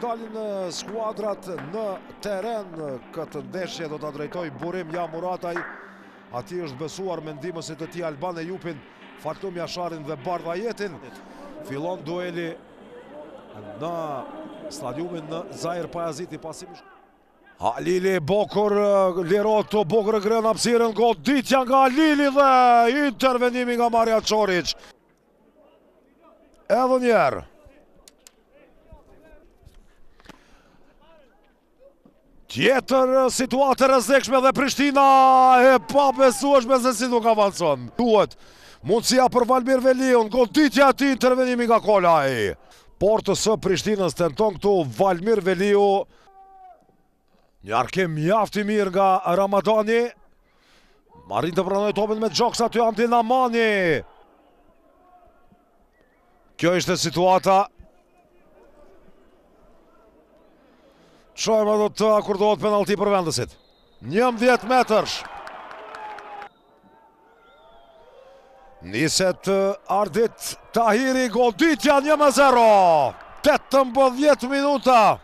dalin skuadrat në teren. Këtë ndeshje do të drejtoj Burim Jamurataj. Ati është besuar mendimësit e ti Alban Ejupin, Fatum Jasharin dhe Bardha Jetin. Fillon dueli në stadiumin në Zair Pajaziti pasimish. Halili Bokur lirohet të Bokur e gren hapësirën, goditja nga Halili dhe intervenimi nga Marja Çorić. Edhe njerë. Tjetër situatë rrezikshme dhe Prishtina e pabesueshme se si nuk avancon. Duhet mundësia për Valmir Veliun, goditja ati, intervenimi nga Kolaj. Portës së Prishtinës tenton këtu Valmir Veliu. Një arkim mjaft i mirë nga Ramadani. Marin të pranoj topin me Gjoks aty Antin Amani. Kjo ishte situata. Shojmë do të akordohet penalti për vendësit. 11 metërsh. Niset Ardit Tahiri, goditja 1-0. 18 minuta.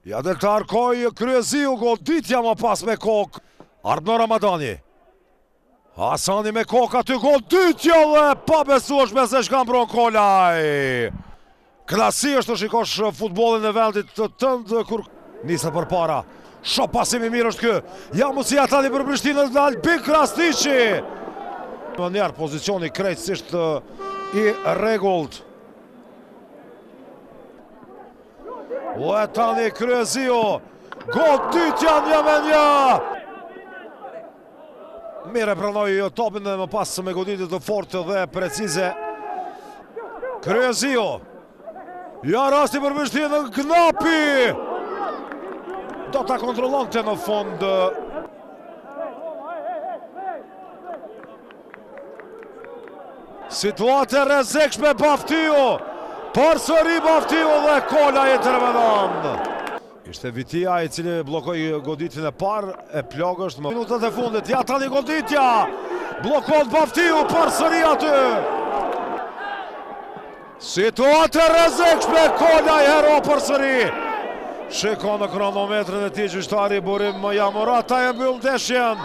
Ja del të arkoj Kryeziu, goditja më pas me kokë. Ardno Ramadani. Hasani me kokë aty, goditja dhe pabesueshme se shkambron Kolaj. Klasi është të shikosh futbolin e vendit të tëndë kur nisë për para. Shop pasimi mirë është kë. Ja mundësia tani për Prishtinën dhe Albin Krasniqi. Në njerë pozicioni krejtësisht i rregullt. O e tani Kryeziu, goditja 1-1. Mire pranoj topin dhe më pas me goditit të fortë dhe precize. Kryeziu. Ja rasti për Prishtinën, Knapi. Do ta kontrollonte në fund. Situatë rrezikshme Baftiu. Përsëri Baftiu dhe Kola intervenon. Ishte Vitia i cili blokoi goditin e parë, e plagësht më minutët e fundit. Ja tani goditja. Blokon Baftiu përsëri aty. Situatë rrezikshme, Kola i hero përsëri. Shiko në kronometrin e tij gjyqtari Burim Jamurataj e mbyll ndeshjen.